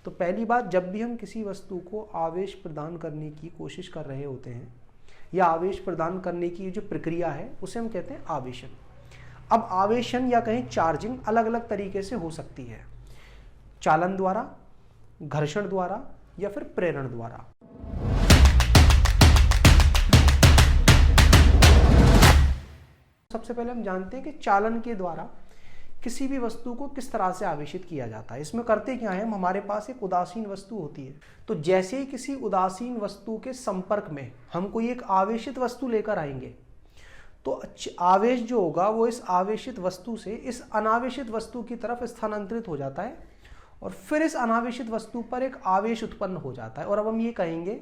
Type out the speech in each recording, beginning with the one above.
तो पहली बात, जब भी हम किसी वस्तु को आवेश प्रदान करने की कोशिश कर रहे होते हैं या आवेश प्रदान करने की जो प्रक्रिया है उसे हम कहते हैं आवेशन। अब आवेशन या कहें चार्जिंग अलग अलग तरीके से हो सकती है, चालन द्वारा, घर्षण द्वारा या फिर प्रेरण द्वारा। सबसे पहले हम जानते हैं कि चालन के द्वारा किसी भी वस्तु को किस तरह से आवेशित किया जाता है। इसमें करते क्या है, हमारे पास एक उदासीन वस्तु होती है, तो जैसे ही किसी उदासीन वस्तु के संपर्क में हम कोई एक आवेशित वस्तु लेकर आएंगे तो आवेश जो होगा वो इस आवेशित वस्तु से इस अनावेशित वस्तु की तरफ स्थानांतरित हो जाता है और फिर इस अनावेशित वस्तु पर एक आवेश उत्पन्न हो जाता है। और अब हम ये कहेंगे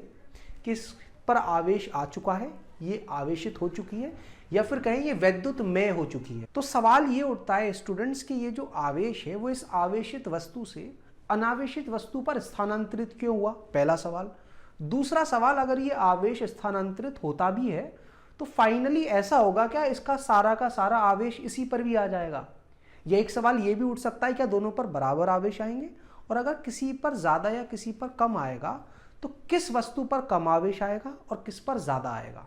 कि इस पर आवेश आ चुका है, ये आवेशित हो चुकी है, या फिर कहें ये वैद्युतमय हो चुकी है। तो सवाल ये उठता है स्टूडेंट्स कि ये जो आवेश है वो इस आवेशित वस्तु से अनावेशित वस्तु पर स्थानांतरित क्यों हुआ, पहला सवाल। दूसरा सवाल, अगर ये आवेश स्थानांतरित होता भी है तो फाइनली ऐसा होगा क्या इसका सारा का सारा आवेश इसी पर भी आ जाएगा। यह एक सवाल ये भी उठ सकता है क्या दोनों पर बराबर आवेश आएंगे, और अगर किसी पर ज्यादा या किसी पर कम आएगा तो किस वस्तु पर कम आवेश आएगा और किस पर ज्यादा आएगा।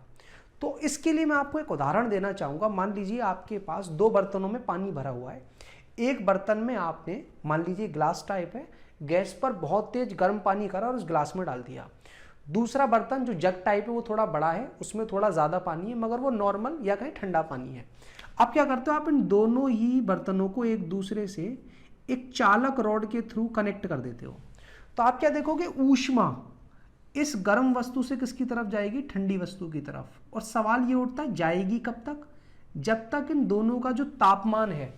तो इसके लिए मैं आपको एक उदाहरण देना चाहूंगा। मान लीजिए आपके पास दो बर्तनों में पानी भरा हुआ है। एक बर्तन में आपने, मान लीजिए ग्लास टाइप है, गैस पर बहुत तेज गर्म पानी करा और उस ग्लास में डाल दिया। दूसरा बर्तन जो जग टाइप है वो थोड़ा बड़ा है, उसमें थोड़ा ज्यादा पानी है मगर वो नॉर्मल या कहीं ठंडा पानी है। आप क्या करते हो, आप इन दोनों ही बर्तनों को एक दूसरे से एक चालक रॉड के थ्रू कनेक्ट कर देते हो। तो आप क्या देखोगे, ऊष्मा इस गर्म वस्तु से किसकी तरफ जाएगी, ठंडी वस्तु की तरफ। और सवाल ये उठता है जाएगी कब तक, जब तक इन दोनों का जो तापमान है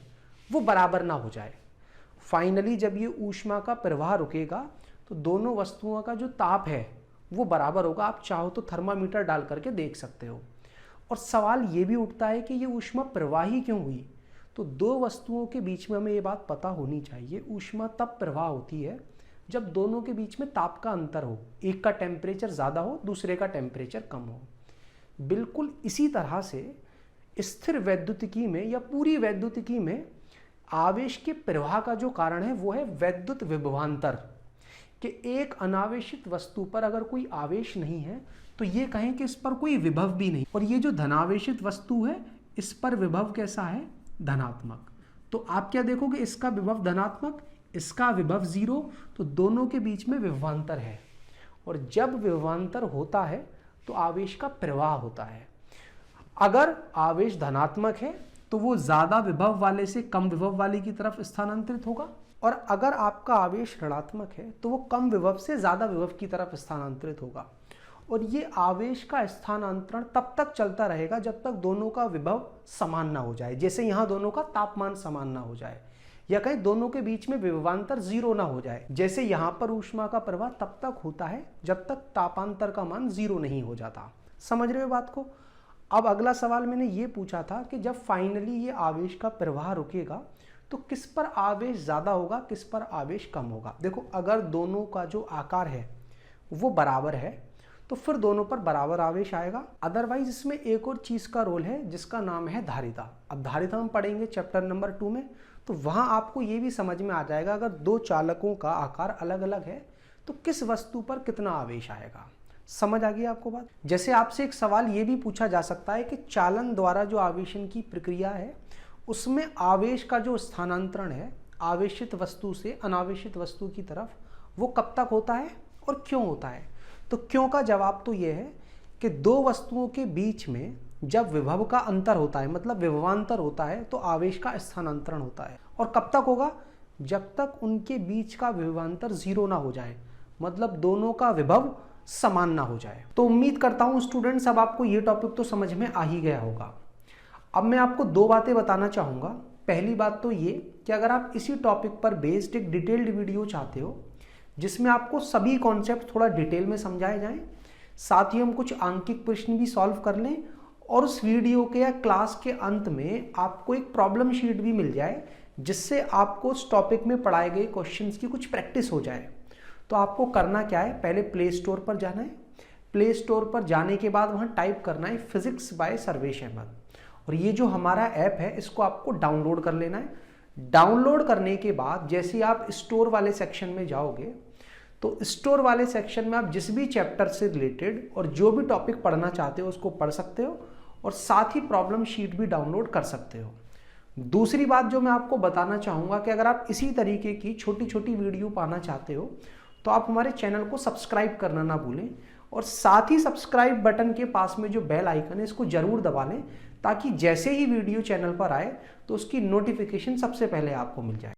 वो बराबर ना हो जाए। फाइनली जब ये ऊष्मा का प्रवाह रुकेगा तो दोनों वस्तुओं का जो ताप है वो बराबर होगा। आप चाहो तो थर्मामीटर डाल करके देख सकते हो। और सवाल ये भी उठता है कि ये ऊष्मा प्रवाही क्यों हुई। तो दो वस्तुओं के बीच में हमें ये बात पता होनी चाहिए, ऊष्मा तब प्रवाह होती है जब दोनों के बीच में ताप का अंतर हो, एक का टेम्परेचर ज़्यादा हो दूसरे का टेम्परेचर कम हो। बिल्कुल इसी तरह से स्थिर वैद्युतिकी में या पूरी वैद्युतिकी में आवेश के प्रवाह का जो कारण है वो है वैद्युत विभवांतर। कि एक अनावेशित वस्तु पर अगर कोई आवेश नहीं है तो ये कहें कि इस पर कोई विभव भी नहीं, और ये जो धनावेशित वस्तु है इस पर विभव कैसा है, धनात्मक। तो आप क्या देखोगे, इसका विभव धनात्मक, इसका विभव 0, तो दोनों के बीच में विभवांतर है। और जब विभवांतर होता है तो आवेश का प्रवाह होता है। अगर आवेश धनात्मक है तो वो ज्यादा विभव वाले से कम विभव वाले की तरफ स्थानांतरित होगा, और अगर आपका आवेश ऋणात्मक है तो वो कम विभव से ज्यादा विभव की तरफ स्थानांतरित होगा। और ये आवेश का स्थानांतरण तब तक चलता रहेगा जब तक दोनों का विभव समान ना हो जाए। जैसे यहाँ दोनों का तापमान समान ना हो जाए, या कहीं दोनों के बीच में विभवांतर 0 ना हो जाए। जैसे यहाँ पर ऊष्मा का प्रवाह तब तक होता है जब तक तापांतर का मान 0 नहीं हो जाता। समझ रहे हो बात को। अब अगला सवाल मैंने ये पूछा था कि जब फाइनली ये आवेश का प्रवाह रुकेगा तो किस पर आवेश ज्यादा होगा, किस पर आवेश कम होगा। देखो, अगर दोनों का जो आकार है वो बराबर है तो फिर दोनों पर बराबर आवेश आएगा। अदरवाइज इसमें एक और चीज का रोल है जिसका नाम है धारिता। अब धारिता हम पढ़ेंगे चैप्टर नंबर 2 में, तो वहां आपको ये भी समझ में आ जाएगा अगर दो चालकों का आकार अलग अलग है तो किस वस्तु पर कितना आवेश आएगा। समझ आ गई आपको बात। जैसे आपसे एक सवाल ये भी पूछा जा सकता है कि चालन द्वारा जो आवेशन की प्रक्रिया है उसमें आवेश का जो स्थानांतरण है आवेशित वस्तु से अनावेशित वस्तु की तरफ वो कब तक होता है और क्यों होता है। तो क्यों का जवाब तो ये है कि दो वस्तुओं के बीच में जब विभव का अंतर होता है, मतलब विभवांतर होता है, तो आवेश का स्थानांतरण होता है। और कब तक होगा, जब तक उनके बीच का विभवांतर 0 ना हो जाए, मतलब दोनों का विभव समान ना हो जाए। तो उम्मीद करता हूं स्टूडेंट्स अब आपको ये टॉपिक तो समझ में आ ही गया होगा। अब मैं आपको दो बातें बताना चाहूंगा। पहली बात तो ये कि अगर आप इसी टॉपिक पर बेस्ड एक डिटेल्ड वीडियो चाहते हो जिसमें आपको सभी कॉन्सेप्ट थोड़ा डिटेल में समझाए जाएं, साथ ही हम कुछ आंकिक प्रश्न भी सॉल्व कर लें, और उस वीडियो के या क्लास के अंत में आपको एक प्रॉब्लम शीट भी मिल जाए जिससे आपको उस टॉपिक में पढ़ाए गए क्वेश्चंस की कुछ प्रैक्टिस हो जाए। तो आपको करना क्या है, पहले प्ले स्टोर पर जाना है। प्ले स्टोर पर जाने के बाद वहां टाइप करना है फिजिक्स बाय सर्वेश अहमद, और ये जो हमारा ऐप है इसको आपको डाउनलोड कर लेना है। डाउनलोड करने के बाद जैसे आप स्टोर वाले सेक्शन में जाओगे तो स्टोर वाले सेक्शन में आप जिस भी चैप्टर से रिलेटेड और जो भी टॉपिक पढ़ना चाहते हो उसको पढ़ सकते हो और साथ ही प्रॉब्लम शीट भी डाउनलोड कर सकते हो। दूसरी बात जो मैं आपको बताना चाहूँगा कि अगर आप इसी तरीके की छोटी छोटी वीडियो पाना चाहते हो तो आप हमारे चैनल को सब्सक्राइब करना ना भूलें और साथ ही सब्सक्राइब बटन के पास में जो बेल आइकन है इसको जरूर दबा लें ताकि जैसे ही वीडियो चैनल पर आए तो उसकी नोटिफिकेशन सबसे पहले आपको मिल जाए।